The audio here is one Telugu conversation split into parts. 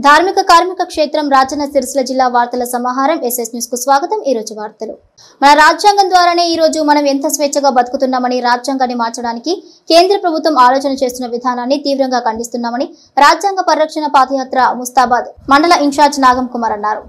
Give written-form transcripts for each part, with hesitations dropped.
ధార్మిక కార్మిక క్షేత్రం రాజన్న సిరిసిల్ల జిల్లా వార్తల సమాహారం ఎస్ఎస్ న్యూస్ కు స్వాగతం। ఈ రోజు వార్తలు। మన రాజ్యాంగం ద్వారానే ఈ రోజు మనం ఎంత స్వేచ్ఛగా బతుకుతున్నామని, రాజ్యాంగాన్ని మార్చడానికి కేంద్ర ప్రభుత్వం ఆలోచన చేస్తున్న విధానాన్ని తీవ్రంగా ఖండిస్తున్నామని రాజ్యాంగ పరిరక్షణ పాదయాత్ర ముస్తాబాద్ మండల ఇన్ఛార్జ్ నాగం కుమార్ అన్నారు।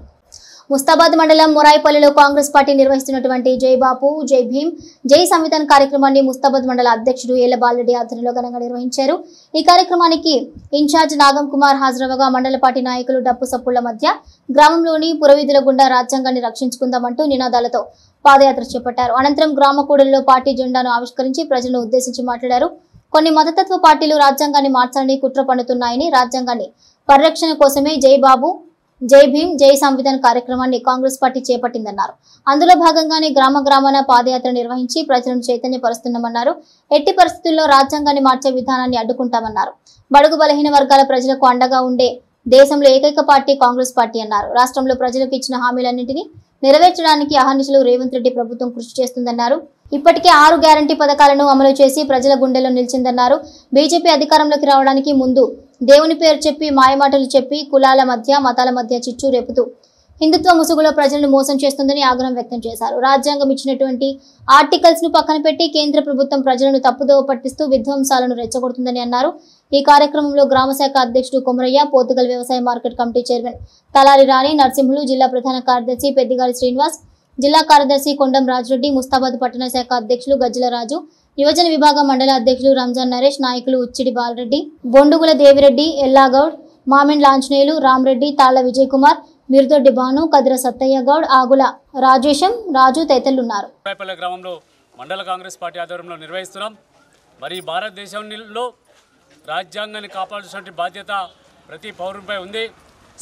ముస్తాబాద్ మండలం మొరాయిపల్లిలో కాంగ్రెస్ పార్టీ నిర్వహిస్తున్నటువంటి జై బాపు జై భీమ్ జై సంవిధాన్ కార్యక్రమాన్ని ముస్తాబాద్ మండల అధ్యక్షుడు ఏళ్ల బాలరెడ్డి ఆధ్వర్యంలో ఘనంగా నిర్వహించారు। ఈ కార్యక్రమానికి ఇన్ఛార్జ్ నాగం కుమార్ హాజరవగా మండల పార్టీ నాయకులు డప్పు సప్పుళ్ల మధ్య గ్రామంలోని పురవీధుల గుండా రాజ్యాంగాన్ని రక్షించుకుందామంటూ నినాదాలతో పాదయాత్ర చేపట్టారు। అనంతరం గ్రామ కూడలిలో పార్టీ జెండాను ఆవిష్కరించి ప్రజలను ఉద్దేశించి మాట్లాడారు। కొన్ని మతతత్వ పార్టీలు రాజ్యాంగాన్ని మార్చాలని కుట్ర పన్నుతున్నాయని, రాజ్యాంగాన్ని పరిరక్షణ కోసమే జై బాబు జై భీమ్ జై సంవిధాన్ కార్యక్రమాన్ని కాంగ్రెస్ పార్టీ చేపట్టిందన్నారు। అందులో భాగంగానే గ్రామాన పాదయాత్ర నిర్వహించి ప్రజలను చైతన్యపరుస్తున్నామన్నారు। ఎట్టి పరిస్థితుల్లో రాజ్యాంగాన్ని మార్చే విధానాన్ని అడ్డుకుంటామన్నారు। బడుగు బలహీన వర్గాల ప్రజలకు అండగా ఉండే దేశంలో ఏకైక పార్టీ కాంగ్రెస్ పార్టీ అన్నారు। రాష్ట్రంలో ప్రజలకు ఇచ్చిన హామీలన్నింటినీ నెరవేర్చడానికి అహర్నిశలు రేవంత్ రెడ్డి ప్రభుత్వం కృషి చేస్తుందన్నారు। ఇప్పటికే 6 గ్యారంటీ పథకాలను అమలు చేసి ప్రజల గుండెల్లో నిలిచిందన్నారు। బీజేపీ అధికారంలోకి రావడానికి ముందు దేవుని పేరు చెప్పి మాయమాటలు చెప్పి కులాల మధ్య మతాల మధ్య చిచ్చు రేపుతూ హిందుత్వ ముసుగులో ప్రజలను మోసం చేస్తుందని ఆగ్రహం వ్యక్తం చేశారు। రాజ్యాంగం ఇచ్చినటువంటి ఆర్టికల్స్ ను పక్కన పెట్టి కేంద్ర ప్రభుత్వం ప్రజలను తప్పుదోవ పట్టిస్తూ విధ్వంసాలను రెచ్చగొడుతుందని అన్నారు। ఈ కార్యక్రమంలో గ్రామ శాఖ అధ్యక్షుడు కొమరయ్య, పోతుగల్ వ్యవసాయ మార్కెట్ కమిటీ చైర్మన్ తలారి రాణి నరసింహులు, జిల్లా ప్రధాన కార్యదర్శి పెద్దిగారి శ్రీనివాస్, జిల్లా కార్యదర్శి కొండం రాజరెడ్డి, ముస్తాబాద్ పట్టణ శాఖ అధ్యక్షులు గజ్జల రాజు, యువజన విభాగ మండల అధ్యక్షులు రంజాన్ నరేష్, నాయకులు ఉచ్చిడి బాలరెడ్డి, బొండుగుల దేవిరెడ్డి, ఎల్లాగౌడ్, మామిండ్ లాంఛనేయులు, రామరెడ్డి, తాళ్ల విజయ్ కుమార్, మిరుదొడ్డి భాను, కదిర సత్తయ్య గౌడ్, ఆగుల రాజేశం, రాజు తదితరులున్నారు। మొరాయిపల్లి గ్రామంలో మండల కాంగ్రెస్ పార్టీ ఆధ్వర్యంలో నిర్వహిస్తున్నాం। మరి భారతదేశంలో రాజ్యాంగాన్ని కాపాడాల్సిన బాధ్యత ప్రతి పౌరునిపై ఉంది।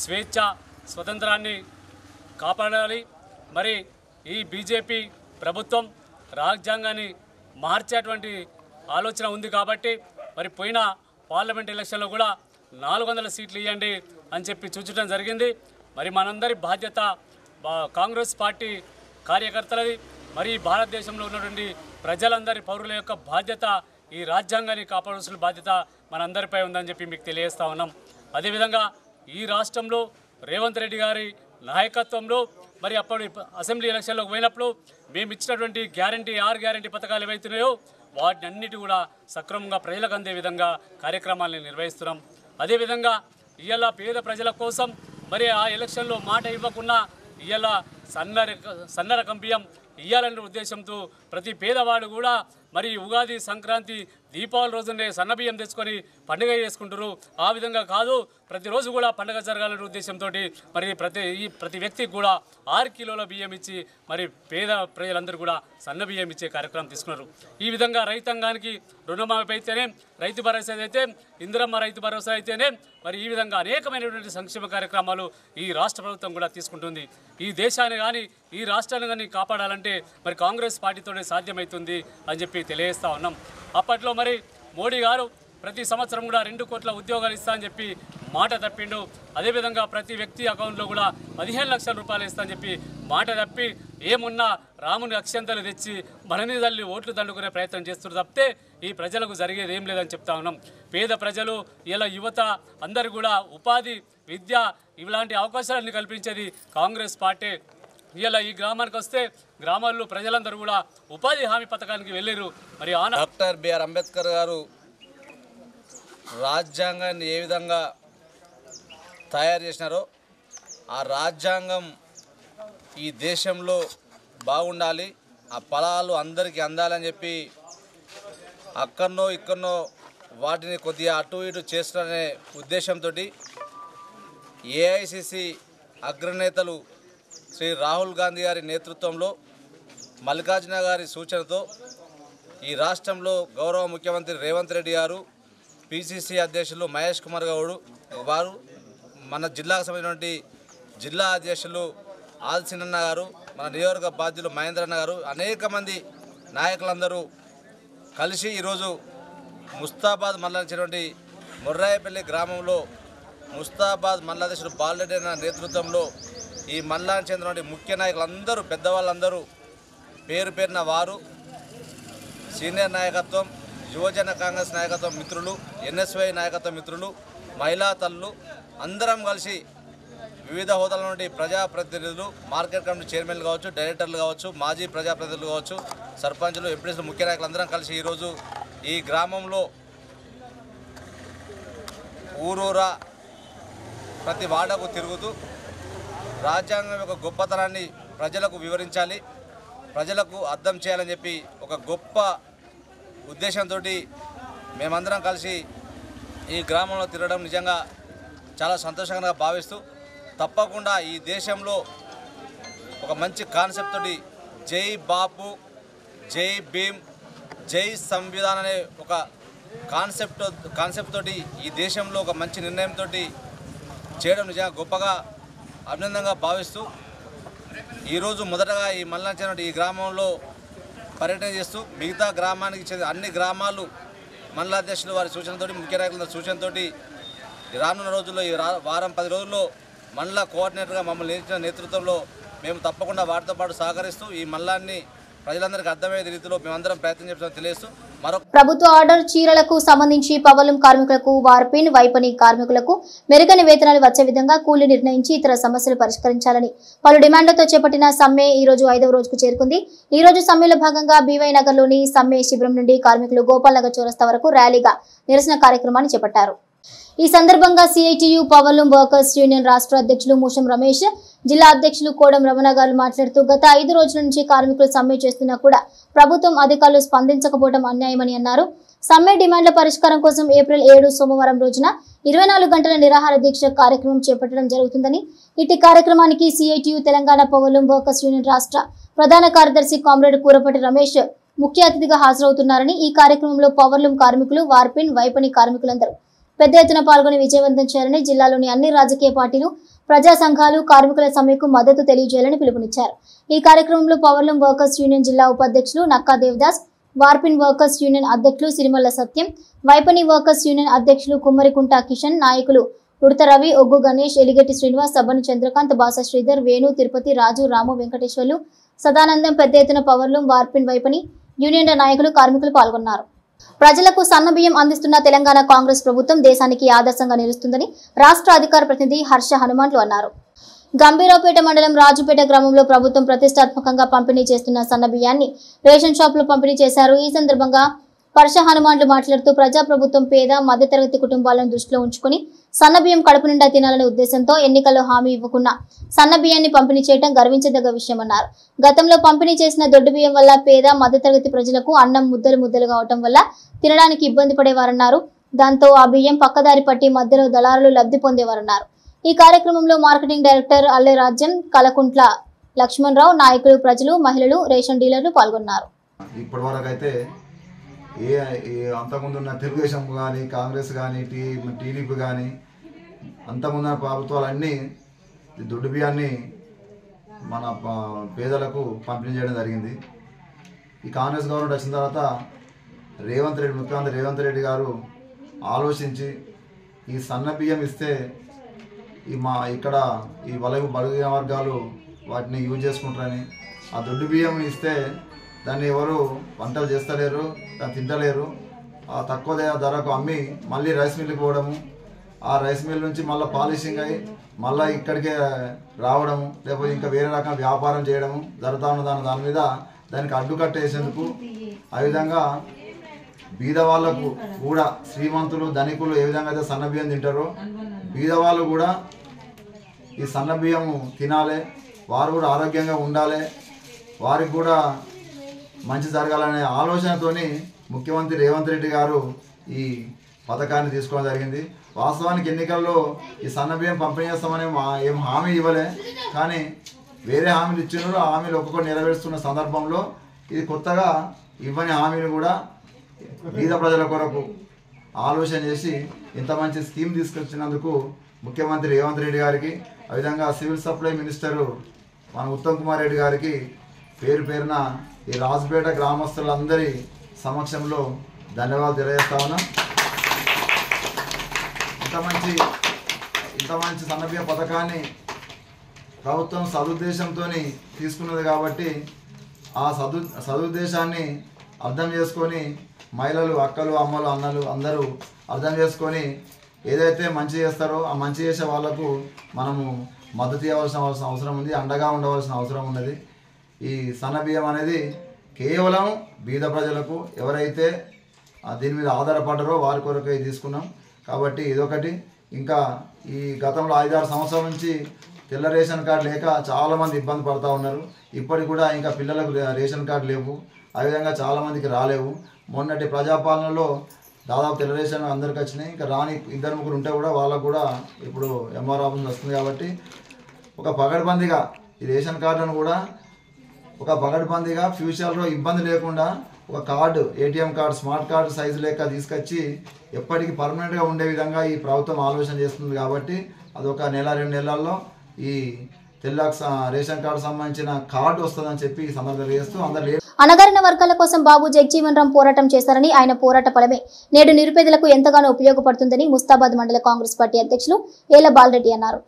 స్వేచ్ఛ స్వతంత్రాన్ని కాపాడాలి। మరి ఈ బీజేపీ ప్రభుత్వం రాజ్యాంగాన్ని మార్చేటువంటి ఆలోచన ఉంది కాబట్టి మరి పోయిన పార్లమెంట్ ఎలక్షన్లో కూడా 400 సీట్లు ఇవ్వండి అని చెప్పి సూచించడం జరిగింది। మరి మనందరి బాధ్యత కాంగ్రెస్ పార్టీ కార్యకర్తలది, మరి భారతదేశంలో ఉన్నటువంటి ప్రజలందరి పౌరుల యొక్క బాధ్యత ఈ రాజ్యాంగాన్ని కాపాడాల్సిన బాధ్యత మనందరిపై ఉందని చెప్పి మీకు తెలియజేస్తా ఉన్నాం। అదేవిధంగా ఈ రాష్ట్రంలో రేవంత్ రెడ్డి గారి నాయకత్వంలో మరి అప్పుడు అసెంబ్లీ ఎలక్షన్లోకి పోయినప్పుడు మేము ఇచ్చినటువంటి 6 గ్యారంటీ పథకాలు ఏవైతున్నాయో వాటిని అన్నిటి కూడా సక్రమంగా ప్రజలకు అందే విధంగా కార్యక్రమాలను నిర్వహిస్తున్నాం। అదేవిధంగా ఇవాళ పేద ప్రజల కోసం మరి ఆ ఎలక్షన్లో మాట ఇవ్వకుండా ఇవాళ సన్న రకం బియ్యం ఇవ్వాలనే ఉద్దేశంతో ప్రతి పేదవాడు కూడా మరి ఉగాది, సంక్రాంతి, దీపావళి రోజునే సన్నబియ్యం తెచ్చుకొని పండుగ చేసుకుంటారు। ఆ విధంగా కాదు, ప్రతిరోజు కూడా పండుగ జరగాలనే ఉద్దేశంతో మరి ప్రతి వ్యక్తికి కూడా 6 కిలోల బియ్యం ఇచ్చి మరి పేద ప్రజలందరూ కూడా సన్న బియ్యం ఇచ్చే కార్యక్రమం తీసుకున్నారు। ఈ విధంగా రైతాంగానికి రుణమాఫీ అయితేనే, రైతు భరోసా అయితే, ఇందిరమ్మ రైతు భరోసా అయితేనే మరి ఈ విధంగా అనేకమైనటువంటి సంక్షేమ కార్యక్రమాలు ఈ రాష్ట్ర ప్రభుత్వం కూడా తీసుకుంటుంది। ఈ దేశాన్ని కానీ ఈ రాష్ట్రాన్ని కానీ కాపాడాలంటే మరి కాంగ్రెస్ పార్టీతోనే సాధ్యమవుతుంది అని చెప్పి తెలియజేస్తా ఉన్నాం। అప్పట్లో మరి మోడీ గారు ప్రతి సంవత్సరం కూడా 2 కోట్ల ఉద్యోగాలు ఇస్తా అని చెప్పి మాట తప్పిండు। అదేవిధంగా ప్రతి వ్యక్తి అకౌంట్లో కూడా 15 లక్షల రూపాయలు ఇస్తా అని చెప్పి మాట తప్పి ఏమున్నా రాముని అక్షంతలు తెచ్చి మనని తల్లి ఓట్లు దండుకునే ప్రయత్నం చేస్తున్నారు తప్పితే ఈ ప్రజలకు జరిగేది ఏం లేదని చెప్తా ఉన్నాం। పేద ప్రజలు ఇలా యువత అందరూ కూడా ఉపాధి, విద్య ఇలాంటి అవకాశాలన్నీ కల్పించేది కాంగ్రెస్ పార్టీ। ఇలా ఈ గ్రామానికి వస్తే గ్రామాల్లో ప్రజలందరూ కూడా ఉపాధి హామీ పథకానికి వెళ్ళారు। మరి డాక్టర్ బిఆర్ అంబేద్కర్ గారు రాజ్యాంగాన్ని ఏ విధంగా తయారు చేసినారో ఆ రాజ్యాంగం ఈ దేశంలో బాగుండాలి, ఆ ఫలాలు అందరికీ అందాలని చెప్పి అక్కడనో ఇక్కడనో వాటిని కొద్దిగా అటు ఇటు చేస్తారనే ఉద్దేశంతో ఏఐసిసి అగ్రనేతలు శ్రీ రాహుల్ గాంధీ గారి నేతృత్వంలో, మల్లికార్జున గారి సూచనతో ఈ రాష్ట్రంలో గౌరవ ముఖ్యమంత్రి రేవంత్ రెడ్డి గారు, పిసిసి అధ్యక్షులు మహేష్ కుమార్ గౌడ్ వారు, మన జిల్లాకు సంబంధించినటువంటి జిల్లా అధ్యక్షులు ఆల్సినన్న గారు, మన నియోజకవర్గ బాధ్యులు మహేంద్రన్న గారు, అనేక మంది నాయకులందరూ కలిసి ఈరోజు ముస్తాబాద్ మండలించినటువంటి మొర్రాయిపల్లి గ్రామంలో ముస్తాబాద్ మండలాధ్యక్షుడు బాలరెడ్డి అన్న నేతృత్వంలో ఈ మండలానికి చెందినటువంటి ముఖ్య నాయకులందరూ, పెద్దవాళ్ళందరూ పేరు పేరున వారు, సీనియర్ నాయకత్వం, యువజన కాంగ్రెస్ నాయకత్వం మిత్రులు, ఎన్ఎస్వై నాయకత్వం మిత్రులు, మహిళా తల్లులు అందరం కలిసి వివిధ హోదాల నుండి ప్రజాప్రతినిధులు, మార్కెట్ కమిటీ చైర్మన్లు కావచ్చు, డైరెక్టర్లు కావచ్చు, మాజీ ప్రజాప్రతినిధులు కావచ్చు, సర్పంచులు, ఎంపీలు, ముఖ్య నాయకులు అందరం కలిసి ఈరోజు ఈ గ్రామంలో ఊరూరా ప్రతి వాడకు తిరుగుతూ రాజ్యాంగం యొక్క గొప్పతనాన్ని ప్రజలకు వివరించాలి, ప్రజలకు అర్థం చేయాలని చెప్పి ఒక గొప్ప ఉద్దేశంతో మేమందరం కలిసి ఈ గ్రామంలో తిరగడం నిజంగా చాలా సంతోషంగా భావిస్తూ, తప్పకుండా ఈ దేశంలో ఒక మంచి కాన్సెప్ట్ తోటి జై బాపు, జై భీమ్, జై సంవిధాన్ అనే ఒక కాన్సెప్ట్ తోటి ఈ దేశంలో ఒక మంచి నిర్ణయంతో చేయడం నిజంగా గొప్పగా అభినందనగా భావిస్తూ, ఈరోజు మొదటగా ఈ మల్లాంచనటి ఈ గ్రామంలో పర్యటన చేస్తూ మిగతా గ్రామానికి చెందిన అన్ని గ్రామాలు మండలాధ్యక్షులు వారి సూచనతోటి, ముఖ్య నాయకుల సూచనతోటి రానున్న రోజుల్లో ఈ వారం 10 రోజుల్లో మండల కోఆర్డినేటర్గా మమ్మల్ని నియమించిన నేతృత్వంలో మేము తప్పకుండా వారితో పాటు సహకరిస్తూ ఈ మండలాన్ని ప్రజలందరికీ అర్థమయ్యే రీతిలో మేమందరం ప్రయత్నం చేస్తామని తెలియజేస్తూ ప్రభుత్వ ఆర్డర్ చీరలకు సంబంధించి పవర్లూం కార్మికులకు, వార్పిన్, వైపని కార్మికులకు మెరుగైన వేతనాలు వచ్చే విధంగా కూలీ నిర్ణయించి ఇతర సమస్యలు పరిష్కరించాలని పలు డిమాండ్లతో చేపట్టిన సమ్మె ఈ రోజు 5వ రోజుకు చేరుకుంది. ఈ రోజు సమ్మెలో భాగంగా బీవై నగర్లోని సమ్మె శిబిరం నుండి కార్మికులు గోపాల్ నగర్ చౌరస్తా వరకు ర్యాలీగా నిరసన కార్యక్రమాన్ని చేపట్టారు. ఈ సందర్భంగా సిఐటియు పవర్లూం వర్కర్స్ యూనియన్ రాష్ట్ర అధ్యక్షులు మూషం రమేష్, జిల్లా అధ్యక్షులు కోడం రమణ గారు మాట్లాడుతూ గత 5 రోజుల నుంచి కార్మికులు సమ్మె చేస్తున్నా కూడా ప్రభుత్వం అధికారులు స్పందించకపోవడం అన్యాయమని అన్నారు. సమ్మె డిమాండ్ల పరిష్కారం కోసం ఏప్రిల్ 7 సోమవారం రోజున 24 గంటల నిరాహార దీక్ష కార్యక్రమం చేపట్టడం జరుగుతుందని, ఇటు కార్యక్రమానికి సిఐటియు తెలంగాణ పవర్లూం వర్కర్స్ యూనియన్ రాష్ట్ర ప్రధాన కార్యదర్శి కామ్రేడ్ కూరపటి రమేష్ ముఖ్య అతిథిగా హాజరవుతున్నారని, ఈ కార్యక్రమంలో పవర్లూం కార్మికులు, వార్పిన్, వైపని కార్మికులందరూ పెద్ద ఎత్తున పాల్గొని విజయవంతం చేయాలని జిల్లాలోని అన్ని రాజకీయ పార్టీలు, ప్రజా సంఘాలు కార్మికుల సమ్మెకు మద్దతు తెలియజేయాలని పిలుపునిచ్చారు. ఈ కార్యక్రమంలో పవర్లూం వర్కర్స్ యూనియన్ జిల్లా ఉపాధ్యక్షులు నక్కా దేవదాస్, వార్పిన్ వర్కర్స్ యూనియన్ అధ్యక్షులు సిరిమల్ల సత్యం, వైపని వర్కర్స్ యూనియన్ అధ్యక్షులు కుమ్మరికుంట కిషన్, నాయకులు ఉడత రవి, ఒగ్గు గణేష్, ఎలిగెట్టి శ్రీనివాస్, సబ్బని చంద్రకాంత్, బాస శ్రీధర్, వేణు, తిరుపతి, రాజు, రాము, వెంకటేశ్వర్లు, సదానందం పెద్ద ఎత్తున పవర్లూం, వార్పిన్, వైపని యూనియన్ల నాయకులు, కార్మికులు పాల్గొన్నారు. ప్రజలకు సన్నబియ్యం అందిస్తున్న తెలంగాణ కాంగ్రెస్ ప్రభుత్వం దేశానికి ఆదర్శంగా నిలుస్తుందని రాష్ట్ర అధికార ప్రతినిధి హర్ష హనుమాన్లు అన్నారు. గంభీరావుపేట మండలం రాజుపేట గ్రామంలో ప్రభుత్వం ప్రతిష్టాత్మకంగా పంపిణీ చేస్తున్న సన్నబియ్యాన్ని రేషన్ షాపులో పంపిణీ చేశారు. ఈ సందర్భంగా హర్ష హనుమాన్లు మాట్లాడుతూ ప్రజాప్రభుత్వం పేద, మధ్యతరగతి కుటుంబాలను దృష్టిలో ఉంచుకుని సన్నబియ్యం కడుపు నిండా తినాలనే ఉద్దేశంతో ఎన్నికల్లో హామీ ఇవ్వకున్న సన్నబియ్యాన్ని పంపిణీ చేయడం గర్వించదగ్గ విషయమన్నారు. గతంలో పంపిణీ చేసిన దొడ్డు బియ్యం వల్ల పేద, మధ్యతరగతి ప్రజలకు అన్నం ముద్దలుగా అవటం వల్ల తినడానికి ఇబ్బంది పడేవారన్నారు. దాంతో ఆ బియ్యం పక్కదారి పట్టి మధ్యలో దళారులు లబ్ధి పొందేవారన్నారు. ఈ కార్యక్రమంలో మార్కెటింగ్ డైరెక్టర్ అల్లె రాజ్యం, కలకుంట్ల లక్ష్మణరావు, నాయకులు, ప్రజలు, మహిళలు, రేషన్ డీలర్లు పాల్గొన్నారు. అంతకుముందు ఉన్న తెలుగుదేశం కానీ, కాంగ్రెస్ కానీ, టీడీపీ కానీ అంతకుముందున్న ప్రభుత్వాలన్నీ దొడ్డు బియ్యాన్ని మన పేదలకు పంపిణీ చేయడం జరిగింది. ఈ కాంగ్రెస్ గవర్నమెంట్ వచ్చిన తర్వాత ముఖ్యమంత్రి రేవంత్ రెడ్డి గారు ఆలోచించి ఈ సన్న బియ్యం ఇస్తే ఇక్కడ ఈ బడుగు వర్గాలు వాటిని యూజ్ చేసుకుంటారని, ఆ దొడ్డు బియ్యం ఇస్తే దాన్ని ఎవరు వంటలు చేస్తలేరు, దాన్ని తింటలేరు, ఆ తక్కువ ధరకు అమ్మి మళ్ళీ రైస్ మిల్కి పోవడము, ఆ రైస్ మిల్ నుంచి మళ్ళీ పాలిషింగ్ అయ్యి మళ్ళీ ఇక్కడికే రావడము, లేకపోతే ఇంకా వేరే రకం వ్యాపారం చేయడము జరుగుతూ ఉన్న దాని మీద దానికి అడ్డుకట్టేసేందుకు, ఆ విధంగా బీద వాళ్ళకు కూడా శ్రీమంతులు, ధనికులు ఏ విధంగా అయితే సన్నబియ్యం తింటారో బీద వాళ్ళు కూడా ఈ సన్నబియ్యము తినాలి, వారు కూడా ఆరోగ్యంగా ఉండాలి, వారికి కూడా మంచి జరగాలనే ఆలోచనతోని ముఖ్యమంత్రి రేవంత్ రెడ్డి గారు ఈ పథకాన్ని తీసుకోవడం జరిగింది. వాస్తవానికి ఎన్నికల్లో ఈ సన్నబియ్యం పంపిణీ చేస్తామని ఏం హామీ ఇవ్వలే, కానీ వేరే హామీలు ఇచ్చినారు. ఆ హామీలు ఒక్కొక్కటి నెరవేరుస్తున్న సందర్భంలో ఇది కొత్తగా ఇవ్వని హామీలు కూడా బీద ప్రజల కొరకు ఆలోచన చేసి ఇంత మంచి స్కీమ్ తీసుకొచ్చినందుకు ముఖ్యమంత్రి రేవంత్ రెడ్డి గారికి, ఆ విధంగా సివిల్ సప్లై మినిస్టరు మన ఉత్తమ్ కుమార్ రెడ్డి గారికి పేరు పేరున ఈ రాజుపేట గ్రామస్తులందరి సమక్షంలో ధన్యవాదాలు తెలియజేస్తా ఉన్నా. ఇంత మంచి సన్నబియ్య పథకాన్ని ప్రభుత్వం సదుద్దేశంతో తీసుకున్నది కాబట్టి ఆ సదుద్దేశాన్ని అర్థం చేసుకొని మహిళలు, అక్కలు, అమ్మలు, అన్నలు అందరూ అర్థం చేసుకొని ఏదైతే మంచి చేస్తారో ఆ మంచి చేసే వాళ్ళకు మనము మద్దతు ఇవ్వాల్సిన అవసరం ఉంది, అండగా ఉండవలసిన అవసరం ఉన్నది. ఈ సన్నబియ్యం అనేది కేవలం బీద ప్రజలకు ఎవరైతే దీని మీద ఆధారపడ్డారో వారి కొరకే తీసుకున్నాం. కాబట్టి ఇదొకటి. ఇంకా ఈ గతంలో 5-6 సంవత్సరాల నుంచి తెల్ల రేషన్ కార్డు లేక చాలామంది ఇబ్బంది పడుతూ ఉన్నారు. ఇప్పటికి కూడా ఇంకా పిల్లలకు రేషన్ కార్డు లేవు, ఆ విధంగా చాలామందికి రాలేవు. మొన్నటి ప్రజాపాలనలో దాదాపు తెల్ల రేషన్ అందరికి వచ్చినాయి. ఇంకా రాని 2-3 ఉంటే కూడా వాళ్ళకు కూడా ఇప్పుడు ఎంఆర్ ఆఫీస్ వస్తుంది. కాబట్టి ఒక పగడ్బందీగా ఈ రేషన్ కార్డులను కూడా ఒక పగడ్బందీగా ఫ్యూచర్లో ఇబ్బంది లేకుండా ఒక card, ATM card, smart card size లెక్క తీసుకొచ్చి ఎప్పటికీ పర్మనెంట్గా ఉండే విధంగా ఈ ప్రభుత్వం ఆలోచన చేస్తుంది. కాబట్టి అదొక 1-2 నెలల్లో ఈ తెల్ల రేషన్ కార్డు సంబంధించిన కార్డు వస్తుందని చెప్పి ఈ సందర్భంగా చేస్తూ అందరూ అణగారిన వర్గాల కోసం బాబు జగజీవన్ రామ్ పోరాటం చేశారని, ఆయన పోరాట ఫలమే నేడు నిరుపేదలకు ఎంతగానో ఉపయోగపడుతుందని ముస్తాబాద్ మండల కాంగ్రెస్ పార్టీ అధ్యక్షులు ఏల బాలరెడ్డి అన్నారు.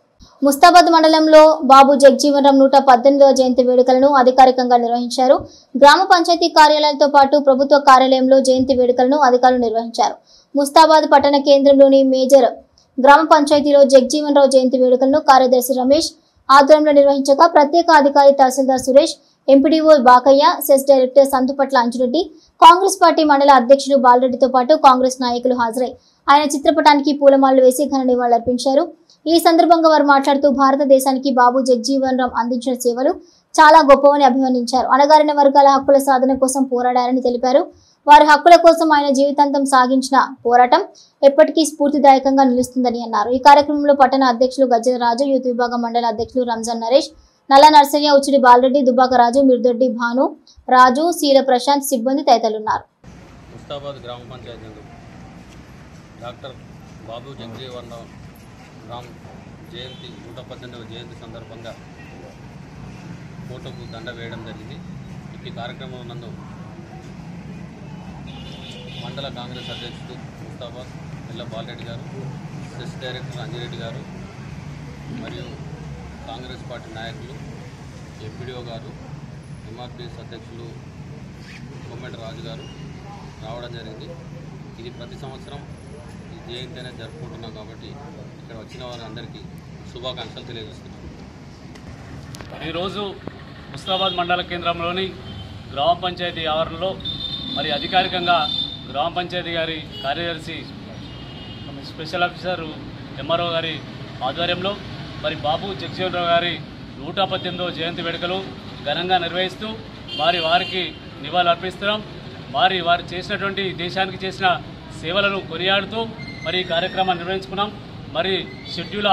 ముస్తాబాద్ మండలంలో బాబు జగజీవన్ రామ్ 118వ జయంతి వేడుకలను అధికారికంగా నిర్వహించారు. గ్రామ పంచాయతీ కార్యాలయాలతో పాటు ప్రభుత్వ కార్యాలయంలో జయంతి వేడుకలను అధికారులు నిర్వహించారు. ముస్తాబాద్ పట్టణ కేంద్రంలోని మేజర్ గ్రామ పంచాయతీలో జగజీవన్ రావు జయంతి వేడుకలను కార్యదర్శి రమేష్ ఆధ్వర్యంలో నిర్వహించగా ప్రత్యేక అధికారి tahsildar Suresh, MPDO Bakaiah, cess director Santhupatla Anjureddy, Congress party మండల అధ్యక్షులు బాలరెడ్డితో పాటు కాంగ్రెస్ నాయకులు హాజరై ఆయన చిత్రపటానికి పూలమాలలు వేసి ఘన నివాళులర్పించారు. ఈ సందర్భంగా వారు మాట్లాడుతూ భారతదేశానికి బాబు జగజీవన్ రామ్ అందించిన సేవలు చాలా గొప్పవని అభివర్ణించారు. అణగారిన వర్గాల హక్కుల సాధన కోసం పోరాడారని తెలిపారు. వారి హక్కుల కోసం ఆయన జీవితాంతం సాగించిన పోరాటం ఎప్పటికీ స్ఫూర్తిదాయకంగా నిలుస్తుందని అన్నారు. ఈ కార్యక్రమంలో పట్టణ అధ్యక్షులు గజ్జల రాజు, యూత్ విభాగం మండల అధ్యక్షులు రంజాన్ నరేష్, నల్ల నర్సయ్య, ఉచిడి బాలరెడ్డి, దుబ్బాక రాజు, మిర్దొడ్డి భాను, రాజు, శీల ప్రశాంత్, సిబ్బంది తదితరులున్నారు. ముస్తాబాద్ గ్రామ పంచాయతీ డాక్టర్ బాబు జగజీవన్ రామ్ జయంతి 118వ జయంతి సందర్భంగా ఫోటోకు దండ వేయడం జరిగింది. ఈ కార్యక్రమం నందు మండల కాంగ్రెస్ అధ్యక్షుడు ముస్తాబాద్ ఎల్ల బాలరెడ్డి గారు, సెస్ డైరెక్టర్ అంజిరెడ్డి గారు మరియు కాంగ్రెస్ పార్టీ నాయకులు, ఎంపీడీఓ గారు, ఎంఆర్పీఎస్ అధ్యక్షులు కొమ్మెట రాజు గారు రావడం జరిగింది. ఇది ప్రతి సంవత్సరం ఈ జయంతి అనేది జరుపుకుంటున్నాం కాబట్టి ఇక్కడ వచ్చిన వారందరికీ శుభాకాంక్షలు తెలియజేస్తున్నాం. ఈరోజు ముస్తాబాద్ మండల కేంద్రంలోని గ్రామ పంచాయతీ ఆవరణలో మరి అధికారికంగా గ్రామ పంచాయతీ గారి కార్యదర్శి స్పెషల్ ఆఫీసర్ ఎంఆర్ఓ గారి ఆధ్వర్యంలో మరి బాబు జగజీవన్ రావు గారి 118వ జయంతి వేడుకలు ఘనంగా నిర్వహిస్తూ వారికి నివాళులు అర్పిస్తున్నాం. వారు చేసినటువంటి దేశానికి చేసిన సేవలను కొనియాడుతూ మరి ఈ కార్యక్రమాన్ని నిర్వహించుకున్నాం. మరి షెడ్యూల్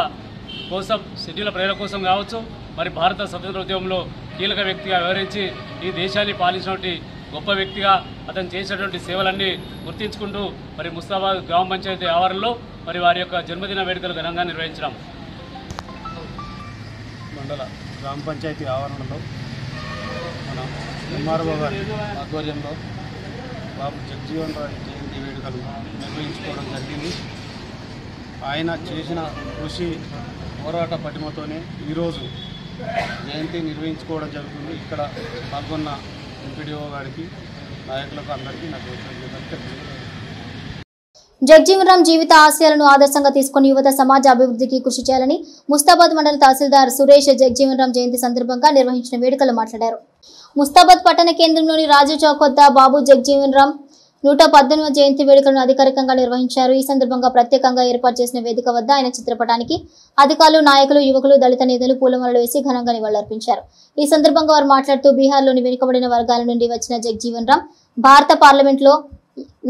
ప్రజల కోసం కావచ్చు, మరి భారత స్వతంత్ర ఉద్యమంలో కీలక వ్యక్తిగా వ్యవహరించి ఈ దేశాన్ని పాలించినటువంటి గొప్ప వ్యక్తిగా అతను చేసినటువంటి సేవలన్నీ గుర్తించుకుంటూ మరి ముస్తాబాద్ గ్రామ పంచాయతీ ఆవరణలో మరి వారి యొక్క జన్మదిన వేడుకలు ఘనంగా నిర్వహించడం. మండల గ్రామ పంచాయతీ ఆవరణలో మన ఎంఆర్ఓ గారి ఆధ్వర్యంలో బాబు జగజీవన్ రావు జయంతి వేడుకలు నిర్వహించుకోవడం జరిగింది. ఆయన చేసిన కృషి పోరాట పటిమతోనే ఈరోజు జయంతి నిర్వహించుకోవడం జరుగుతుంది. ఇక్కడ పాల్గొన్న ఎంపీడీఓ గారికి, నాయకులకు అందరికీ నాకు కృతజ్ఞతలు. జగజీవన్ రామ్ జీవిత ఆశయాలను ఆదర్శంగా తీసుకుని యువత సమాజ అభివృద్ధికి కృషి చేయాలని ముస్తాబాద్ మండల తహసీల్దార్ సురేష్ జగజీవన్ రామ్ జయంతి సందర్భంగా నిర్వహించిన వేడుకలు మాట్లాడారు. ముస్తాబాద్ పట్టణ కేంద్రంలోని రాజు చౌక్ వద్ద బాబు జగజీవన్ రామ్ 118వ జయంతి వేడుకలను అధికారికంగా నిర్వహించారు. ఈ సందర్భంగా ప్రత్యేకంగా ఏర్పాటు చేసిన వేదిక వద్ద ఆయన చిత్రపటానికి అధికారులు, నాయకులు, యువకులు, దళిత నేతలు పూలమాలలు వేసి ఘనంగా నివాళులర్పించారు. ఈ సందర్భంగా వారు మాట్లాడుతూ బీహార్లోని వెనుకబడిన వర్గాల నుండి వచ్చిన జగజీవన్ రామ్ భారత పార్లమెంట్లో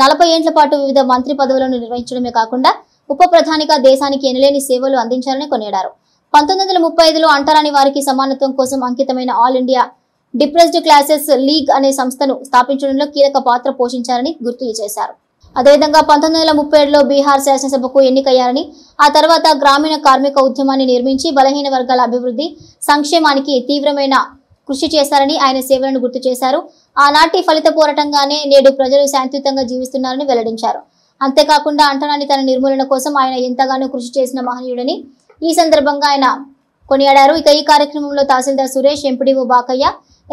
40 ఏళ్ల పాటు వివిధ మంత్రి పదవులను నిర్వహించడమే కాకుండా ఉప ప్రధానిగా దేశానికి ఎనలేని సేవలు అందించారని కొనియాడారు. 1935లో అంటరాని వారికి సమానత్వం కోసం అంకితమైన all India depressed classes league అనే సంస్థను స్థాపించడంలో కీలక పాత్ర పోషించారని గుర్తు చేశారు. అదేవిధంగా 1937లో బీహార్ శాసనసభకు ఎన్నికయ్యారని, ఆ తర్వాత గ్రామీణ కార్మిక ఉద్యమాన్ని నిర్మించి బలహీన వర్గాల అభివృద్ధి, సంక్షేమానికి తీవ్రమైన కృషి చేశారని ఆయన సేవలను గుర్తు చేశారు. ఆనాటి ఫలిత పోరాటంగానే నేడు ప్రజలు శాంతియుతంగా జీవిస్తున్నారని వెల్లడించారు. అంతేకాకుండా అంటరానితన నిర్మూలన కోసం ఆయన ఎంతగానో కృషి చేసిన మహనీయుడని ఈ సందర్భంగా ఆయన కొనియాడారు. ఇక ఈ కార్యక్రమంలో తహసీల్దార్ సురేష్, ఎంపీడీఓ బాకయ్య,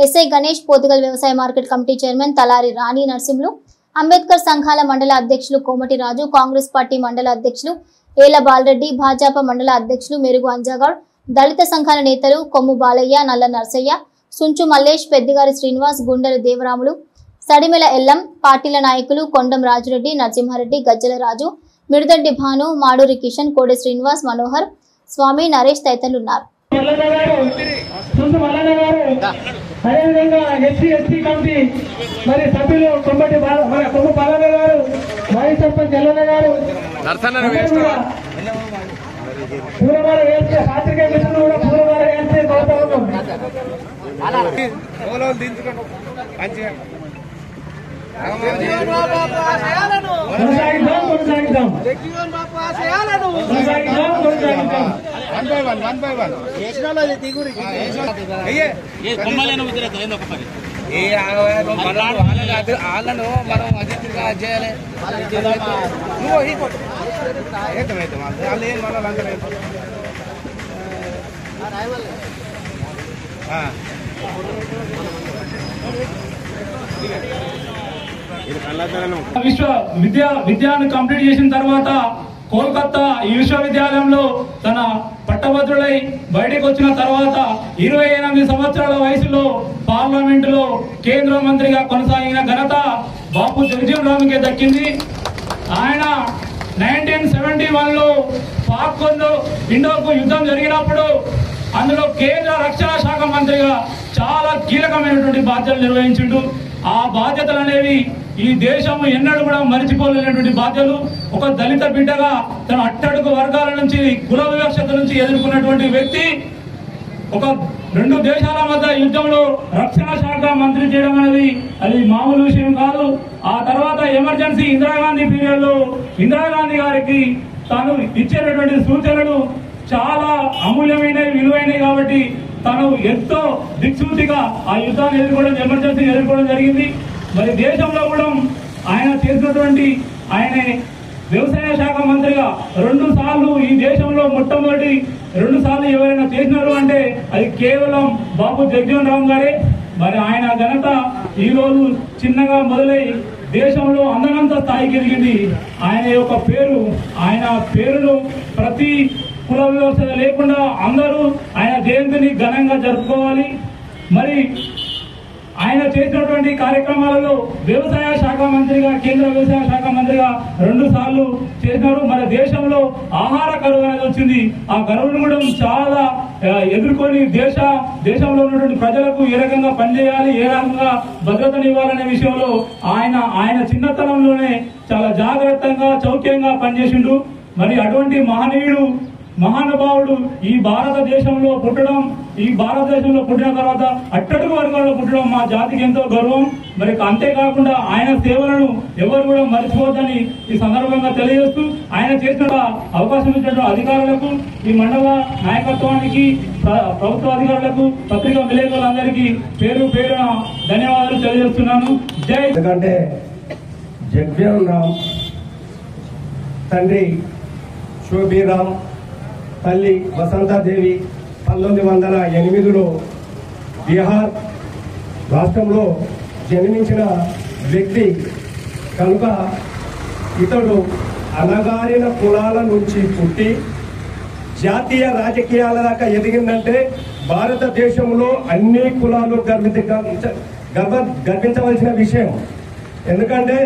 ఎస్ఐ గణేష్, పోతుగల్ వ్యవసాయ మార్కెట్ కమిటీ చైర్మన్ తలారి రాణి నరసింహులు, అంబేద్కర్ సంఘాల మండల అధ్యక్షులు కోమటి రాజు, కాంగ్రెస్ పార్టీ మండల అధ్యక్షులు ఏల బాలరెడ్డి, భాజపా మండల అధ్యక్షులు మెరుగు అంజాగౌడ్, దళిత సంఘాల నేతలు కొమ్ము బాలయ్య, నల్ల నర్సయ్య, సుంచు మల్లేష్, పెద్దిగారి శ్రీనివాస్, గుండెల దేవరాములు, సడిమెల ఎల్లం, పార్టీల నాయకులు కొండం రాజురెడ్డి, నరసింహారెడ్డి, గజ్జల రాజు, మిరుదడ్డి భాను, మాడూరి కిషన్, కోడె శ్రీనివాస్, మనోహర్, స్వామి, నరేష్ తదితరులు ఉన్నారు. అదేవిధంగా ఎస్సీ కమిటీ మరి సభ్యులు కొమ్మటి కొమ్ము బాలన్న గారు, వైస్ సర్పంచ్ ఎల్లన్న గారు, పూలమాల వేస్తే పాత్రికేయ మిత్రులు కూడా పూలమాల వేస్తే కోరుతా ఉన్నాం. కొనసాగిద్దాం. వాళ్ళను మనం అతిథిగా చేయాలి. విద్యను కంప్లీట్ చేసిన తర్వాత కోల్కతా ఈ విశ్వవిద్యాలయంలో తన పట్టభద్రులై బయటకు వచ్చిన తర్వాత 28 సంవత్సరాల వయసులో పార్లమెంటులో కేంద్ర మంత్రిగా కొనసాగిన ఘనత బాపు జగజీవన్ రామ్కే దక్కింది. ఆయన 1971లో పాక్ ఇండోకు యుద్ధం జరిగినప్పుడు అందులో కేంద్ర రక్షణ శాఖ మంత్రిగా చాలా కీలకమైనటువంటి బాధ్యతలు నిర్వహించిండు. ఆ బాధ్యతలు అనేవి ఈ దేశం ఎన్నడూ కూడా మరిచిపోలేనటువంటి బాధ్యతలు. ఒక దళిత బిడ్డగా తన అట్టడుగు వర్గాల నుంచి, కుల వివక్షత నుంచి ఎదుర్కొన్నటువంటి వ్యక్తి ఒక 2 దేశాల మధ్య యుద్ధంలో రక్షణ శాఖ మంత్రి చేయడం అనేది అది మామూలు విషయం కాదు. ఆ తర్వాత ఎమర్జెన్సీ ఇందిరాగాంధీ పీరియడ్ లో ఇందిరాగాంధీ గారికి తాను ఇచ్చేటటువంటి సూచనలు చాలా అమూల్యమైనవి, విలువైనవి. కాబట్టి తను ఎంతో దిక్సూచిగా ఆ యుద్ధాన్ని ఎదుర్కోవడం, ఎమర్జెన్సీ ఎదుర్కోవడం జరిగింది. మరి దేశంలో కూడా ఆయన చేసినటువంటి ఆయన వ్యవసాయ శాఖ మంత్రిగా 2 సార్లు ఈ దేశంలో మొట్టమొదటి 2 సార్లు ఎవరైనా చేసినారు అంటే అది కేవలం బాపు జగజీవన్ రామ్ గారే. మరి ఆయన ఘనత ఈ రోజు చిన్నగా మొదలై దేశంలో అందనంత స్థాయికి ఎదిగింది. ఆయన యొక్క పేరు, ఆయన పేరును ప్రతి కుల వ్యవస్థ లేకుండా అందరూ ఆయన జయంతిని ఘనంగా జరుపుకోవాలి. మరి ఆయన చేసినటువంటి కార్యక్రమాలలో వ్యవసాయ శాఖ మంత్రిగా, కేంద్ర వ్యవసాయ శాఖ మంత్రిగా 2 సార్లు చేసినారు. మన దేశంలో ఆహార కరువు అనేది వచ్చింది. ఆ కరువును కూడా చాలా ఎదుర్కొని దేశంలో ఉన్నటువంటి ప్రజలకు ఏ రకంగా పనిచేయాలి, ఏ రకంగా భద్రతనివ్వాలనే విషయంలో ఆయన చిన్నతనంలోనే చాలా జాగ్రత్తగా, చౌక్యంగా పనిచేసిండు. మరి అటువంటి మహానుభావుడు ఈ భారతదేశంలో పుట్టడం, ఈ భారతదేశంలో పుట్టిన తర్వాత అట్టడుగు వర్గాల్లో పుట్టడం మా జాతికి ఎంతో గర్వం. మరి అంతేకాకుండా ఆయన సేవలను ఎవరు కూడా మర్చిపోవద్దని ఈ సందర్భంగా తెలియజేస్తూ, ఆయన చేసిన అవకాశం ఇచ్చిన అధికారులకు, ఈ మండల నాయకత్వానికి, ప్రభుత్వ అధికారులకు, పత్రికా విలేకరులందరికీ పేరు పేరున ధన్యవాదాలు తెలియజేస్తున్నాను. జై. ఎందుకంటే జగజీవన్ రామ్ తండ్రి శోభీరామ్, తల్లి వసంతాదేవి 1908లో బీహార్ రాష్ట్రంలో జన్మించిన వ్యక్తి కనుక ఇతడు అణగారిన కులాల నుంచి పుట్టి జాతీయ రాజకీయాల దాకా ఎదిగిందంటే భారతదేశంలో అన్ని కులాలు గర్వించవలసిన విషయం. ఎందుకంటే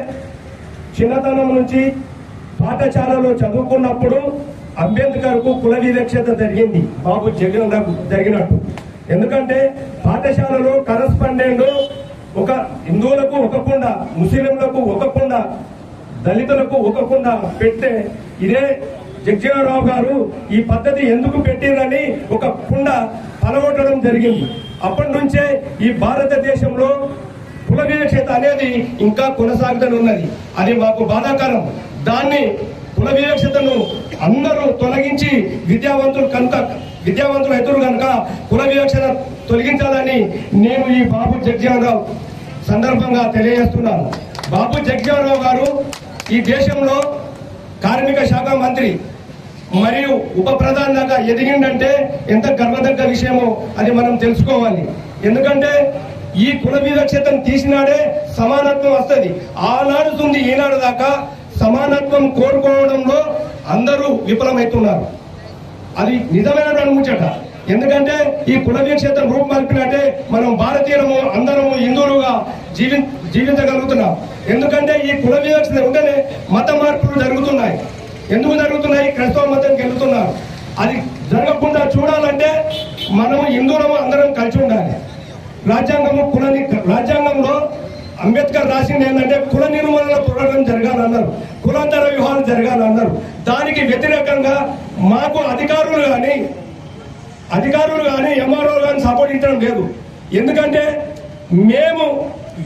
చిన్నతనం నుంచి పాఠశాలలో చదువుకున్నప్పుడు అంబేద్కర్ కు కుల వివక్షత జరిగింది, బాబు జగన్ జరిగినట్టు. ఎందుకంటే పాఠశాలలో కరస్పాండెంట్ ఒక హిందువులకు ఒకకుండా, ముస్లింలకు ఒకకుండా, దళితులకు ఒకకుండా పెట్టే ఇదే జగజీవన్ రావు గారు ఈ పద్ధతి ఎందుకు పెట్టిరని ఒక కుండ పలగొట్టడం జరిగింది. అప్పటి నుంచే ఈ భారతదేశంలో కుల వివక్షత అనేది ఇంకా కొనసాగుతూనే ఉన్నది. అది మాకు బాధాకరం. దాన్ని కుల వివక్షతను అందరూ తొలగించి విద్యావంతులు ఎదురు కనుక కుల వివక్షత తొలగించాలని నేను ఈ బాబు జగజీవన్ రావు సందర్భంగా తెలియజేస్తున్నాను. బాబు జగజీవన్ రావు గారు ఈ దేశంలో కార్మిక శాఖ మంత్రి మరియు ఉప ప్రధాని దాకా ఎదిగిందంటే ఎంత గర్వదగ్గ విషయమో అది మనం తెలుసుకోవాలి. ఎందుకంటే ఈ కుల వివక్షతను తీసినాడే సమానత్వం వస్తుంది. ఆనాడుతుంది ఈనాడు దాకా సమానత్వం కోరుకోవడంలో అందరూ విఫలమవుతున్నారు. అది నిజమైనటువంటి ముచ్చట. ఎందుకంటే ఈ కుల విక్షేత్రం రూపుమార్పినంటే మనం భారతీయులము అందరము హిందువులుగా జీవించగలుగుతున్నాం. ఎందుకంటే ఈ కుల వివక్షత ఉంటేనే మత మార్పులు జరుగుతున్నాయి. ఎందుకు జరుగుతున్నాయి? క్రైస్తవ మతానికి వెళ్తున్నారు. అది జరగకుండా చూడాలంటే మనము హిందువులము అందరం కలిసి ఉండాలి. రాజ్యాంగంలో అంబేద్కర్ రాసింది ఏంటంటే కుల నిర్మూలన పోరాటం జరగాలన్నారు, కులాంతర వివాహాలు జరగాలన్నారు. దానికి వ్యతిరేకంగా మాకు అధికారులు కానీ ఎంఆర్ఓలు కానీ సపోర్ట్ ఇవ్వడం లేదు. ఎందుకంటే మేము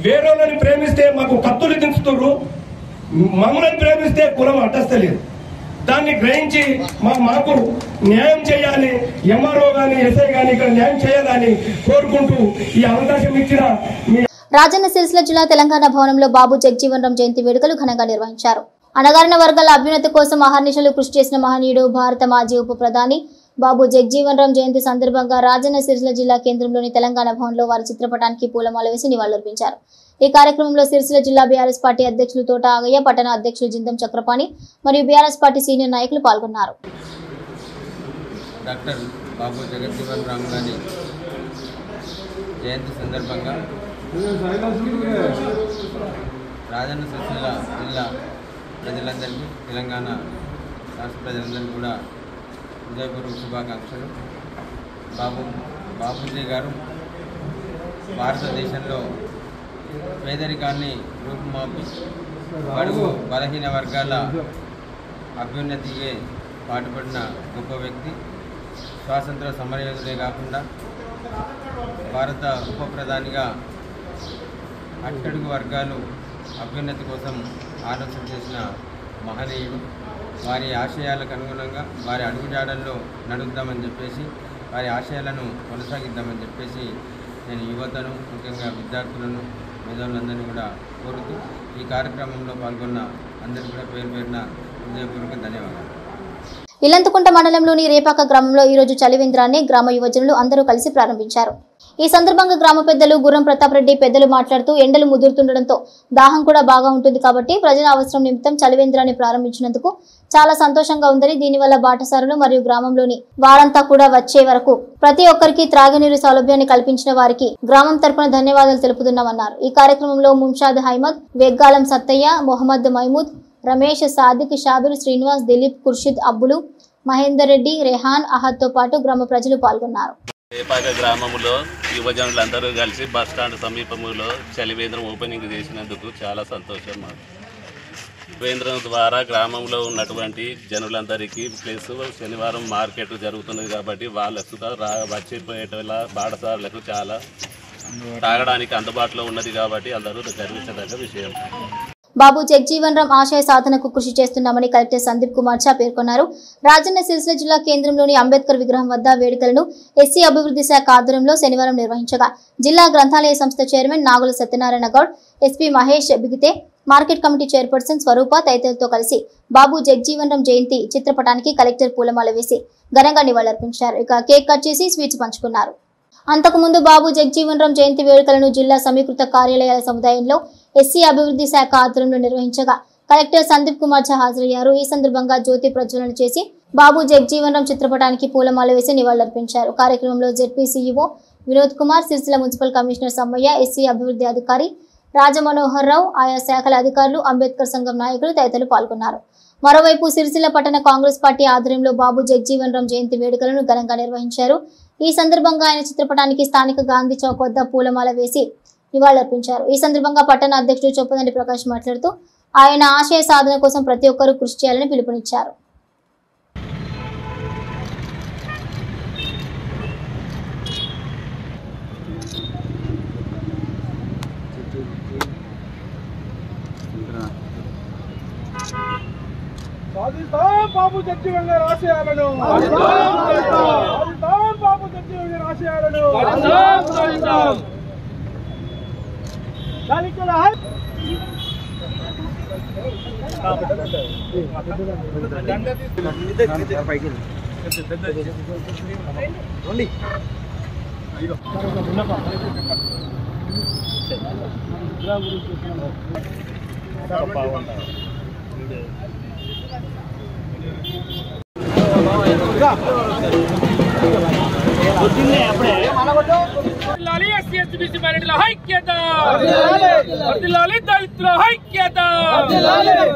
వేరేళ్ళని ప్రేమిస్తే మాకు కత్తులు దించుతున్నారు, మమ్మల్ని ప్రేమిస్తే కులం అడ్డస్తలేదు. దాన్ని గ్రహించి మాకు న్యాయం చేయాలి, ఎంఆర్ఓ కానీ ఎస్ఐ కానీ ఇక్కడ న్యాయం చేయాలని కోరుకుంటూ ఈ అవకాశం ఇచ్చిన రాజన్న సిరిసిల్ల జిల్లా తెలంగాణ భవనంలో బాబు జగజీవన్ రామ్ జయంతి వేడుకలు ఘనంగా నిర్వహించారు. అణగారిన వర్గాల అభ్యున్నతి కోసం అహర్నిశలు కృషి చేసిన మహనీయుడు భారత మాజీ ఉప ప్రధాని బాబు జగజీవన్ రామ్ జయంతి సందర్భంగా రాజన్న సిరిసిల్ల జిల్లా కేంద్రంలోని తెలంగాణ భవన్లో వారి చిత్రపటానికి పూలమాల వేసి నివాళులర్పించారు. ఈ కార్యక్రమంలో సిరిసిల్ల జిల్లా బీఆర్ఎస్ పార్టీ అధ్యక్షులు తోట ఆగయ్య, పట్టణ అధ్యక్షులు జిందం చక్రపాణి మరియు బీఆర్ఎస్ పార్టీ సీనియర్ నాయకులు పాల్గొన్నారు. డాక్టర్ బాబు జగజీవన్ రామ్ గారి జయంతి సందర్భంగా రాజన్న సిరిసిల్ల జిల్లా ప్రజలందరికీ, తెలంగాణ రాష్ట్ర ప్రజలందరికీ కూడా హృదయపూర్వక శుభాకాంక్షలు. బాబూజీ గారు భారతదేశంలో పేదరికాన్ని రూపుమాపి బడుగు బలహీన వర్గాల అభ్యున్నతికి పాటుపడిన గొప్ప వ్యక్తి. స్వాతంత్ర సమరయోధులే కాకుండా భారత ఉప ప్రధానిగా అట్టడుగు వర్గాలు అభ్యున్నతి కోసం ఆలోచన చేసిన మహనీయుడు. వారి ఆశయాలకు అనుగుణంగా వారి అడుగుజాడల్లో నడుద్దామని చెప్పేసి, వారి ఆశయాలను కొనసాగిద్దామని చెప్పేసి నేను యువతను, ముఖ్యంగా విద్యార్థులను, మేధావులందరినీ కూడా కోరుతూ ఈ కార్యక్రమంలో పాల్గొన్న అందరికీ కూడా పేరు పేరున హృదయపూర్వక ధన్యవాదాలు. ఇల్లంతకుంట మండలంలోని రేపాక గ్రామంలో ఈ రోజు చలివేంద్రాన్ని గ్రామ యువజనులు అందరూ కలిసి ప్రారంభించారు. ఈ సందర్భంగా గ్రామ పెద్దలు గుర్రం ప్రతాప్ రెడ్డి పెద్దలు మాట్లాడుతూ ఎండలు ముదురుతుండటంతో దాహం కూడా బాగా ఉంటుంది కాబట్టి ప్రజల అవసరం నిమిత్తం చలివేంద్రాన్ని ప్రారంభించినందుకు చాలా సంతోషంగా ఉందని, దీనివల్ల బాటసారులు మరియు గ్రామంలోని వారంతా కూడా వచ్చే వరకు ప్రతి ఒక్కరికి త్రాగునీరు సౌలభ్యాన్ని కల్పించిన వారికి గ్రామం తరపున ధన్యవాదాలు తెలుపుతున్నామన్నారు. ఈ కార్యక్రమంలో ముంషాద్ అహ్మద్, వెగ్గాలం సత్తయ్య, మొహమ్మద్ మైమూద్, రమేష్, సాదిక్, షాబిర్, శ్రీనివాస్, దిలీప్, ఖుర్షిద్, అబ్బులు, మహేందర్ రెడ్డి, రెహాన్, అహద్తో పాటు గ్రామ ప్రజలు పాల్గొన్నారు. రేపాక గ్రామంలో యువజనులందరూ కలిసి బస్టాండ్ సమీపంలో చలివేంద్రం ఓపెనింగ్ చేసినందుకు చాలా సంతోషం. చలివేంద్రం ద్వారా గ్రామంలో ఉన్నటువంటి జనులందరికీ ప్లస్ శనివారం మార్కెట్ జరుగుతున్నది కాబట్టి వాళ్ళకు వచ్చిపోయేట బాటసారులకు చాలా తాగడానికి అందుబాటులో ఉన్నది కాబట్టి అందరూ గర్వించదగ్గ విషయం. బాబు జగజీవన్ రామ్ ఆశయ సాధనకు కృషి చేస్తున్నామని కలెక్టర్ సందీప్ కుమార్ ఝా పేర్కొన్నారు. రాజన్న సిరిసిల్ల జిల్లా కేంద్రంలోని అంబేద్కర్ విగ్రహం వద్ద వేడుకలను ఎస్సీ అభివృద్ధి శాఖ ఆధ్వర్యంలో శనివారం నిర్వహించగా జిల్లా గ్రంథాలయ సంస్థ చైర్మన్ నాగుల సత్యనారాయణ గౌడ్, ఎస్పీ మహేష్ బిగితే, మార్కెట్ కమిటీ చైర్పర్సన్ స్వరూప తదితరులతో కలిసి బాబు జగజీవన్ రామ్ జయంతి చిత్రపటానికి కలెక్టర్ పూలమాల వేసి ఘనంగా నివాళులర్పించారు. ఇక కేక్ కట్ చేసి స్వీట్స్ పంచుకున్నారు. అంతకుముందు బాబు జగజీవన్ రామ్ జయంతి వేడుకలను జిల్లా సమీకృత కార్యాలయాల సముదాయంలో ఎస్సీ అభివృద్ధి శాఖ ఆధ్వర్యంలో నిర్వహించగా కలెక్టర్ సందీప్ కుమార్ ఝా హాజరయ్యారు. ఈ సందర్భంగా జ్యోతి ప్రజ్వలన చేసి బాబు జగజీవన్ రామ్ చిత్రపటానికి పూలమాల వేసి నివాళులర్పించారు. కార్యక్రమంలో ZP CEO Vinod Kumar, Sircilla municipal commissioner Sammaiah, SC అభివృద్ధి అధికారి రాజమనోహర్ రావు, ఆయా శాఖల అధికారులు, అంబేద్కర్ సంఘం నాయకులు తదితరులు పాల్గొన్నారు. మరోవైపు సిరిసిల్ల పట్టణ కాంగ్రెస్ పార్టీ ఆధ్వర్యంలో బాబు జగజీవన్ రామ్ జయంతి వేడుకలను ఘనంగా నిర్వహించారు. ఈ సందర్భంగా ఆయన చిత్రపటానికి స్థానిక గాంధీ చౌక్ వద్ద పూలమాల వేసి నివాళులర్పించారు. ఈ సందర్భంగా పట్టణ అధ్యక్షుడు చొప్పదండి ప్రకాష్ మాట్లాడుతూ ఆయన ఆశయ సాధన కోసం ప్రతి ఒక్కరూ కృషి చేయాలని పిలుపునిచ్చారు. బాబు జగజీవన్ గారి ఆశయాలను బాబు జగజీవన్ గారి ఆశయాలను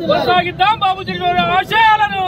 కొనసాగిద్దాం బాబు జగన్ ఆశయాలను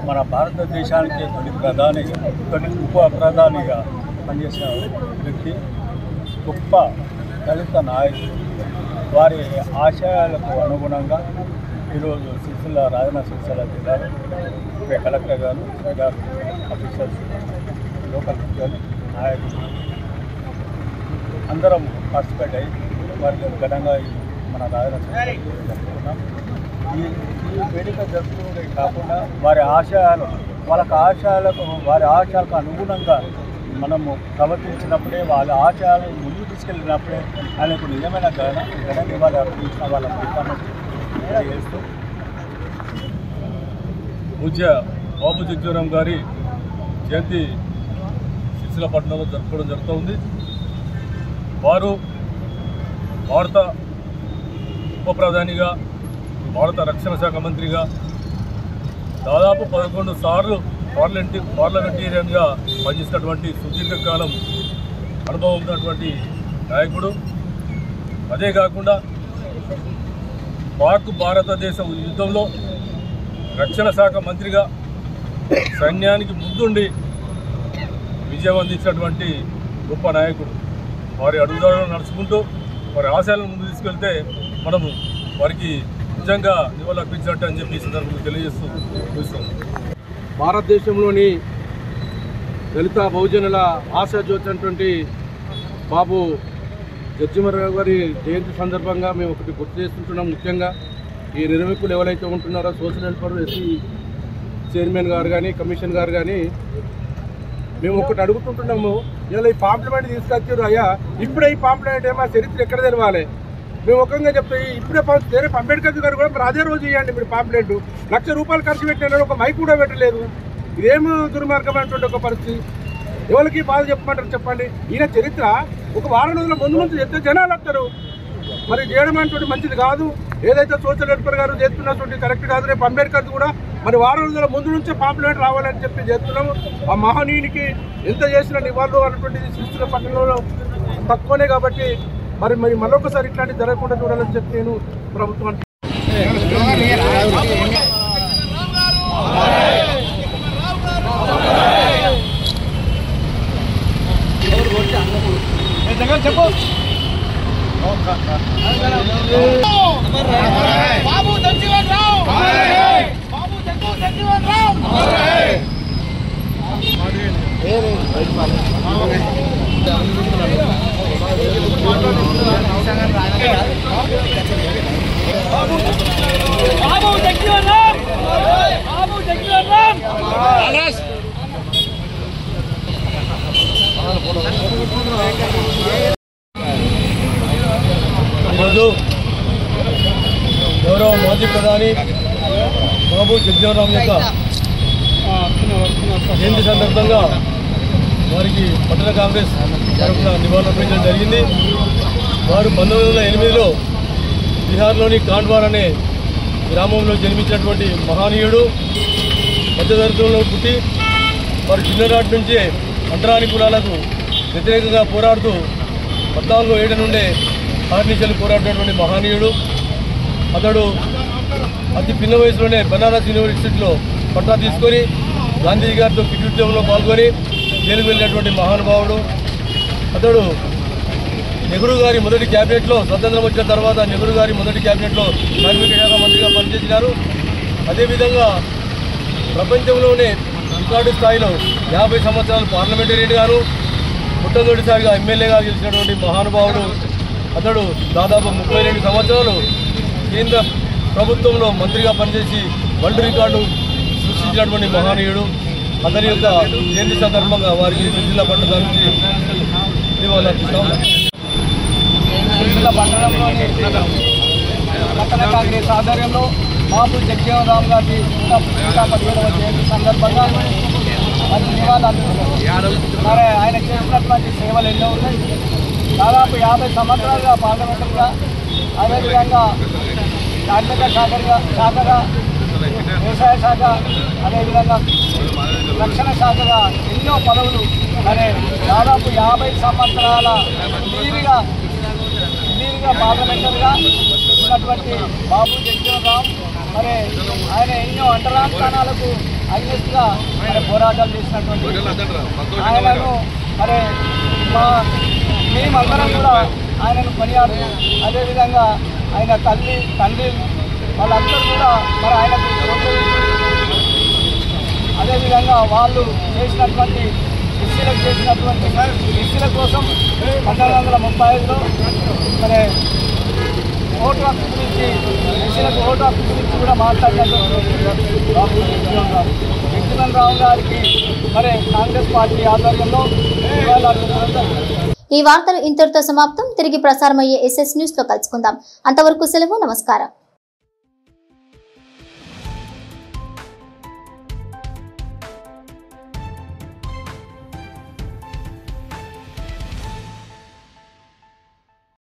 మన భారతదేశానికి తొలి ఉప ప్రధానిగా పనిచేసిన వ్యక్తి, గొప్ప దళిత నాయకుడు. వారి ఆశయాలకు అనుగుణంగా ఈరోజు రాజన్న సిరిసిల్ల జిల్లాలో కలెక్టర్ గారు, ఆఫీసర్స్, లోకల్ నాయకులు అందరం పార్టిసిపేట్ అయ్యి వారికి ఘనంగా మన రాజన్న సిరిసిల్ల జరుపుకున్నాం. ఈ వేదిక జరుపుకునే కాకుండా వారి ఆశయాలకు అనుగుణంగా మనము ప్రవర్తించినప్పుడే, వాళ్ళ ఆశయాలను ముందుకు తీసుకెళ్ళినప్పుడే ఆయనకు నిజమైన ఘనంగా వాళ్ళు అర్పించిన వాళ్ళ ఫలితాన్ని చేస్తూ పూజ్య బాబు జగ్జీవన్ గారి జయంతి సిరిసిల్ల పట్టణంలో జరుపుకోవడం జరుగుతుంది. వారు భారత ఉప ప్రధానిగా, భారత రక్షణ శాఖ మంత్రిగా, దాదాపు 11 సార్లు పార్లమెంటేరియన్గా పనిచేసినటువంటి సుదీర్ఘకాలం అనుభవం ఉన్నటువంటి నాయకుడు. అదే కాకుండా భారతదేశ యుద్ధంలో రక్షణ శాఖ మంత్రిగా సైన్యానికి ముందుండి విజయం అందించినటువంటి గొప్ప నాయకుడు. వారి అడుగుదారులను నడుచుకుంటూ వారి ఆశయాలను ముందు తీసుకెళ్తే మనము వారికి నిజంగా నివాళులు అర్పించినట్టు అని చెప్పి ఈ సందర్భంగా తెలియజేస్తూ చూస్తున్నాం. భారతదేశంలోని దళిత బహుజనుల ఆశాజ్యోతినటువంటి బాబు జగ్జీవన్ రావు గారి జయంతి సందర్భంగా మేము ఒకటి గుర్తు చేస్తుంటున్నాం. ముఖ్యంగా ఈ నిర్వాహకులు ఎవరైతే ఉంటున్నారో సోషల్ వెల్ఫేర్ ఎస్సీ చైర్మన్ గారు కానీ, కమిషన్ గారు కానీ, మేము ఒకటి అడుగుతుంటున్నాము. ఇలా ఈ పాంప్లమెంట్ తీసుకొచ్చారు అయ్యా, ఇప్పుడే ఈ పాంప్లమెంట్ ఏమో చరిత్ర ఎక్కడ తెలవాలి? మేము ఒకంగా చెప్తే ఇప్పుడే రేపు అంబేద్కర్ గారు కూడా మరి అదే రోజు ఇవ్వండి. మీరు పాంప్లెంట్ ₹1,00,000 ఖర్చు పెట్టినారు, ఒక మైక్ కూడా పెట్టలేదు. ఇదేమో దుర్మార్గమైనటువంటి ఒక పరిస్థితి. ఎవరికి బాధ చెప్పమంటారు చెప్పండి? ఈయన చరిత్ర ఒక వారం రోజుల ముందు చెప్తే జనాలు వస్తారు. మరి చేయడం అనేటువంటి మంచిది కాదు. ఏదైతే సోషల్ వెల్ఫేర్ గారు చేస్తున్నటువంటి కరెక్ట్ కాదు. రేపు అంబేద్కర్ కూడా మరి వారం రోజుల ముందు నుంచే పాంప్లెంట్ రావాలని చెప్పి చేస్తున్నాము. ఆ మహనీయునికి ఎంత చేసిన నివాళులు అన్నటువంటిది సిరిసిల్ల పట్టణంలో తక్కువనే. కాబట్టి మరి మరొకసారి ఇట్లాంటి జరగకుండా చూడాలని చెప్పి నేను ప్రభుత్వానికి చెప్పు. బాబు జగ్జీవన్ రావు, బాబు జగ్జీవన్ రావు. బాబు జగ్జీవన్ రావు, బాబు జగ్జీవన్ రావు. ఈరోజు గౌరవ మాజీ ప్రధాని బాబు జగ్జీవన్ రావు యొక్క జయంతి సందర్భంగా వారికి పట్టణ కాంగ్రెస్ తరఫున నివాళులు అర్పించడం జరిగింది. వారు 1908లో బీహార్లోని కాండ్వార్ అనే గ్రామంలో జన్మించినటువంటి మహనీయుడు. మధ్యతరగతిలో పుట్టి వారు చిన్ననాటి నుంచే అంటరాని కులాలకు వ్యతిరేకంగా పోరాడుతూ 1407 నుండే ఆర్నిషలు పోరాడినటువంటి మహనీయుడు. అతడు అతి పిన్న వయసులోనే బనారస్ యూనివర్సిటీలో పట్టా తీసుకొని గాంధీ గారితో కిట్ ఉద్యమంలో పాల్గొని జైలుకు వెళ్ళినటువంటి మహానుభావుడు. అతడు నెహ్రూ గారి మొదటి క్యాబినెట్లో, స్వతంత్రం వచ్చిన తర్వాత నెహ్రూ గారి మొదటి క్యాబినెట్లో కార్మిక శాఖ మంత్రిగా పనిచేసినారు. అదేవిధంగా ప్రపంచంలోనే రికార్డు స్థాయిలో 50 సంవత్సరాలు పార్లమెంటరీగాను మొట్టమొదటిసారిగా ఎమ్మెల్యేగా గెలిచినటువంటి మహానుభావుడు అతడు. దాదాపు 32 సంవత్సరాలు కేంద్ర ప్రభుత్వంలో మంత్రిగా పనిచేసి వరల్డ్ రికార్డు సృష్టించినటువంటి మహనీయుడు. అతని యొక్క జయంతి సందర్భంగా వారికి సిరిసిల్ల పట్టణ నుంచి సిరిసిల్ల పట్టణంలోని పట్టణ కాంగ్రెస్ ఆధ్వర్యంలో బాబు జగ్జీవన్ రామ్ గారి 115వ జయంతి సందర్భంగా మరి నివాళులు మరి ఆయన చేసినటువంటి సేవలు ఎన్నో ఉన్నాయి. దాదాపు 50 సంవత్సరాలుగా పార్లమెంటరీగా, అదేవిధంగా కార్మిక శాఖగా, వ్యవసాయ శాఖ, అదేవిధంగా రక్షణ శాఖగా ఎన్నో పదవులు మరి దాదాపు 50 సంవత్సరాల సుదీర్ఘ పార్లమెంటరీగా ఉన్నటువంటి బాబు జగ్జీవన్ రామ్ మరి ఆయన ఎన్నో అంటరాంతనాలకు అగ్నిస్ట్గా మరి పోరాటాలు చేసినటువంటి ఆయనను మరి మేమందరం కూడా ఆయనను కొనియాడు. అదేవిధంగా ఆయన తండ్రి వాళ్ళందరూ కూడా మరి ఆయనకు అదేవిధంగా వాళ్ళు చేసినటువంటి ఎస్సీల కోసం 1935లో మరి ఓటు హక్కు గురించి, ఎస్సీలకు ఓటు హక్కు గురించి కూడా మాట్లాడినటువంటి బాబు జగ్జీవన్ రామ్ గారికి మరి కాంగ్రెస్ పార్టీ ఆధ్వర్యంలో ఈ వార్తలు ఇంతటితో సమాప్తం. తిరిగి ప్రసారమయ్యే SS న్యూస్ లో కలుసుకుందాం. అంతవరకు సెలవు. నమస్కారం.